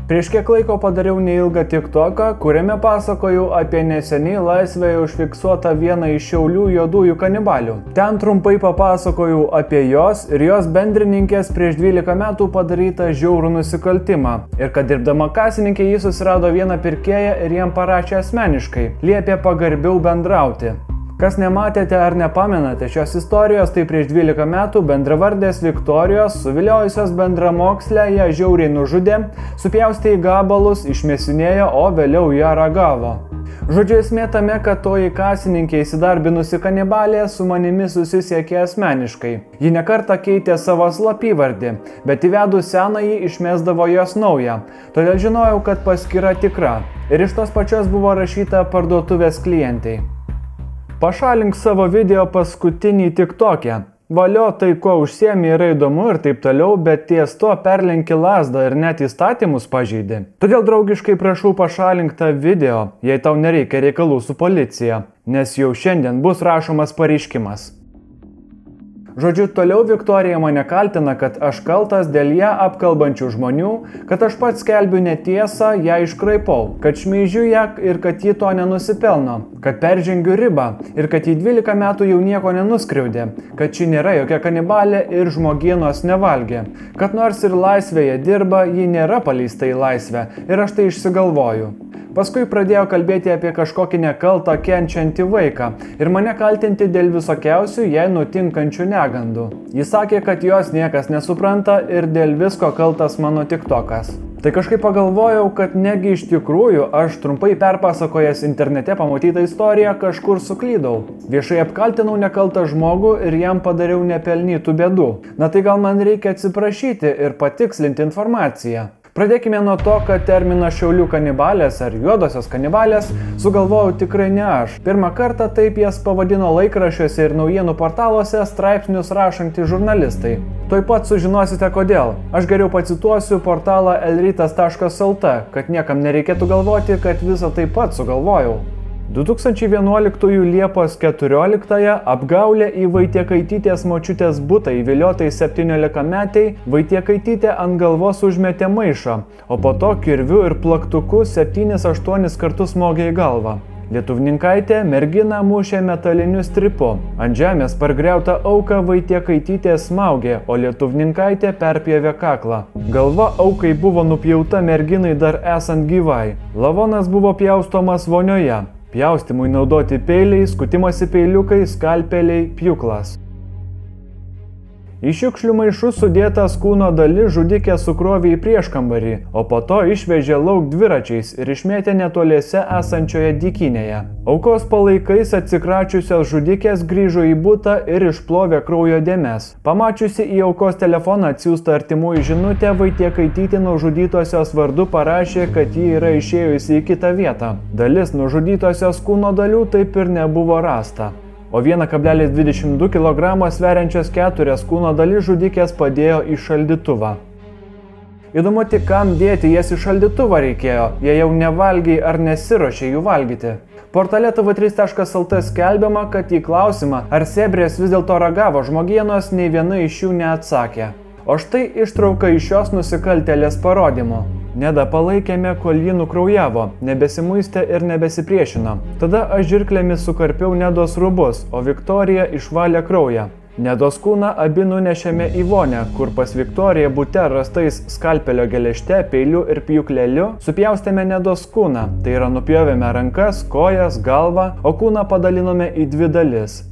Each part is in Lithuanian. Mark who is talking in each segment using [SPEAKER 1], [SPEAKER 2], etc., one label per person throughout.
[SPEAKER 1] Prieš kiek laiko padariau neilgą TikToką, kuriame pasakoju apie neseniai laisvėje užfiksuotą vieną iš Šiaulių juodųjų kanibalių. Ten trumpai papasakojau apie jos ir jos bendrininkės prieš 12 metų padarytą žiaurų nusikaltimą. Ir kad dirbdama kasininkė jį susirado vieną pirkėją ir jam parašė asmeniškai, liepė pagarbiau bendrauti. Kas nematėte ar nepamenate šios istorijos, tai prieš 12 metų bendravardės Viktorijos, suviliojusios bendramokslę, ją žiauriai nužudė, supjaustė į gabalus, išmėsinėjo, o vėliau ją ragavo. Žodžiu, esmė tame, kad toji kasininkė įsidarbinusi kanibalė su manimi susisiekė asmeniškai. Ji nekartą keitė savo slapyvardį, bet įvedus senąjį išmesdavo jos naują. Todėl žinojau, kad paskyra tikra. Ir iš tos pačios buvo rašyta parduotuvės klientai. Pašalink savo video paskutinį TikTok'e. Valio, tai kuo užsiemi yra įdomu ir taip toliau, bet ties to perlenki lazdą ir net įstatymus pažeidi. Todėl draugiškai prašau pašalink tą video, jei tau nereikia reikalų su policija, nes jau šiandien bus rašomas pareiškimas. Žodžiu, toliau Viktorija mane kaltina, kad aš kaltas dėl ją apkalbančių žmonių, kad aš pats skelbiu netiesą, ją iškraipau, kad šmeižiu ją ir kad ji to nenusipelno, kad peržengiu ribą ir kad ji 12 metų jau nieko nenuskriaudė, kad ši nėra jokia kanibalė ir žmogienos nevalgė, kad nors ir laisvėje dirba, ji nėra paleista į laisvę ir aš tai išsigalvoju. Paskui pradėjo kalbėti apie kažkokį nekaltą kenčiantį vaiką ir mane kaltinti dėl visokiausių jai nutinkančių negandų. Jis sakė, kad jos niekas nesupranta ir dėl visko kaltas mano TikTokas. Tai kažkaip pagalvojau, kad negi iš tikrųjų aš trumpai perpasakojęs internete pamatytą istoriją kažkur suklydau. Viešai apkaltinau nekaltą žmogų ir jam padariau nepelnytų bėdų. Na tai gal man reikia atsiprašyti ir patikslinti informaciją. Pradėkime nuo to, kad terminą Šiaulių kanibalės ar juodosios kanibalės sugalvojau tikrai ne aš. Pirmą kartą taip jas pavadino laikraščiuose ir naujienų portaluose straipsnius rašantys žurnalistai. Tuoj pat sužinosite kodėl. Aš geriau pacituosiu portalą elrytas.lt, kad niekam nereikėtų galvoti, kad visą taip pat sugalvojau. 2011 Liepos 14 apgaulė į Vaitiekaitytės močiutės butą įviliotai 17-metei Vaitiekaitytė ant galvos užmetė maišą, o po to kirviu ir plaktuku 7-8 kartus smogė į galvą. Lietuvninkaitė merginą mušė metaliniu stripu. Ant žemės pargriautą auką Vaitiekaitytė smaugė, o lietuvninkaitė perpjovė kaklą. Galva aukai buvo nupjauta merginai dar esant gyvai. Lavonas buvo pjaustomas vonioje. Pjaustymui naudoti peiliai, skutimosi peiliukai, skalpeliai, pjūklas. Į šiukšlių maišus sudėtas kūno dalis žudikė sukrovė į prieškambarį, o po to išvežė lauk dviračiais ir išmėtė netoliese esančioje dykynėje. Aukos palaikais atsikračiusios žudikės grįžo į butą ir išplovė kraujo dėmes. Pamačiusi į aukos telefoną atsiųstą artimųjų žinutę, Vaitiekaitytė nužudytosios vardu parašė, kad ji yra išėjusi į kitą vietą. Dalis nužudytosios kūno dalių taip ir nebuvo rasta. O 1,22 kg sveriančios 4 kūno dalis žudikės padėjo į šaldytuvą. Įdomu tik, kam dėti jas į šaldytuvą reikėjo, jei jau nevalgiai ar nesiruošė jų valgyti. Portale tv3.lt skelbiama, kad į klausimą, ar sebrės vis dėlto ragavo žmogienos, nei viena iš jų neatsakė. O štai ištrauka iš šios nusikaltėlės parodymų. Neda palaikėme, kol ji nukraujavo, nebesimuistė ir nebesipriešino. Tada aš žirklėmis sukarpiau Nedos rūbus, o Viktorija išvalė kraują. Nedos kūną abi nunešėme į vonią, kur pas Viktoriją bute rastais skalpelio geležte, peiliu ir pjūkleliu supjaustėme Nedos kūną, tai yra nupjovėme rankas, kojas, galvą, o kūną padalinome į 2 dalis.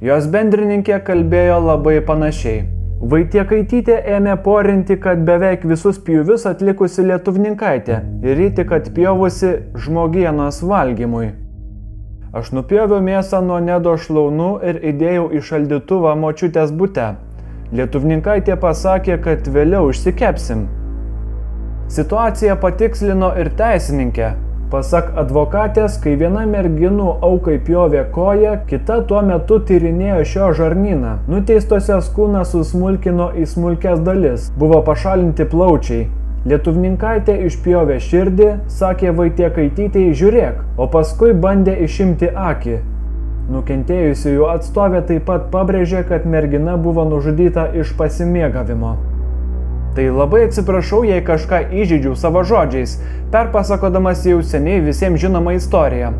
[SPEAKER 1] Jos bendrininkė kalbėjo labai panašiai. Vaitiekaitytė ėmė porinti, kad beveik visus pjūvius atlikusi lietuvninkaitė ir ji tik atpjovusi žmogienos valgymui. Aš nupjoviau mėsą nuo Nedos šlaunų ir įdėjau į šaldytuvą močiutės bute. Lietuvninkaitė pasakė, kad vėliau išsikepsim. Situaciją patikslino ir teisininkė. Pasak advokatės, kai viena merginų aukai pjovė koją, kita tuo metu tyrinėjo šio žarnyną. Nuteistosios kūną susmulkino į smulkes dalis. Buvo pašalinti plaučiai. Lietuvninkaitė išpjovė širdį, sakė Vaitiekaitytei žiūrėk, o paskui bandė išimti akį. Nukentėjusiųjų atstovė taip pat pabrėžė, kad mergina buvo nužudyta iš pasimėgavimo. Tai labai atsiprašau, jei kažką įžeidžiau savo žodžiais, perpasakodamas jau seniai visiems žinomą istoriją.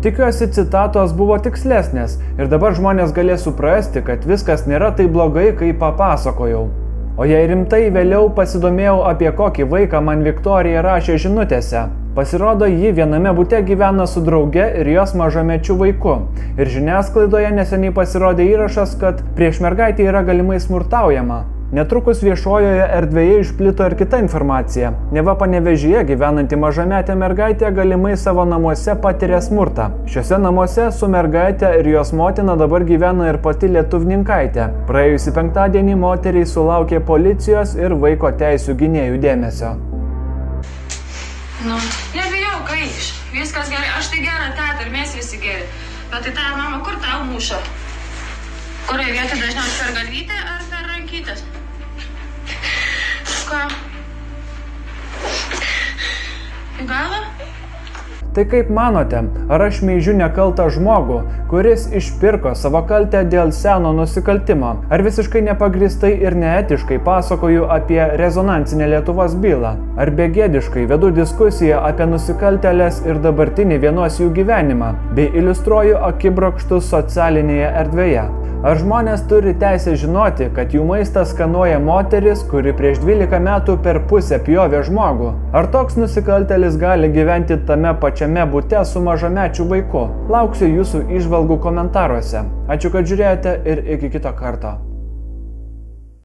[SPEAKER 1] Tikiuosi, citatos buvo tikslesnės ir dabar žmonės galės suprasti, kad viskas nėra taip blogai, kaip papasakojau. O jei rimtai, vėliau pasidomėjau, apie kokį vaiką man Viktorija rašė žinutėse. Pasirodo, ji viename bute gyvena su drauge ir jos mažamečiu vaiku. Ir žiniasklaidoje neseniai pasirodė įrašas, kad prieš mergaitę yra galimai smurtaujama. Netrukus viešojoje erdvėje išplito ir kita informacija. Neva Panevėžyje gyvenanti mažametė mergaitė galimai savo namuose patiria smurtą. Šiuose namuose su mergaitė ir jos motina dabar gyvena ir pati lietuvninkaitė. Praėjusį penktadienį moteriai sulaukė policijos ir vaiko teisių gynėjų dėmesio.
[SPEAKER 2] Nu, nebijau, kaiš. Viskas gerai. Aš tai gera teta ir mes visi geri. Bet tai tavo mama, kur tau muša? Kurioje vietoje dažniausiai per galvytę ar per rankytės? Ką? Į galą?
[SPEAKER 1] Tai kaip manote, ar aš meižiu nekaltą žmogų, kuris išpirko savo kaltę dėl seno nusikaltimo? Ar visiškai nepagristai ir neetiškai pasakoju apie rezonansinę Lietuvos bylą? Ar begėdiškai vedu diskusiją apie nusikaltėlės ir dabartinį vienos jų gyvenimą, bei iliustruoju akibrokštus socialinėje erdvėje? Ar žmonės turi teisę žinoti, kad jų maistą skanuoja moteris, kuri prieš 12 metų per pusę pjovė žmogų? Ar toks nusikaltėlis gali gyventi tame pačiame bute su mažamečiu vaiku? Lauksiu jūsų įžvalgų komentaruose. Ačiū, kad žiūrėjote ir iki kito karto.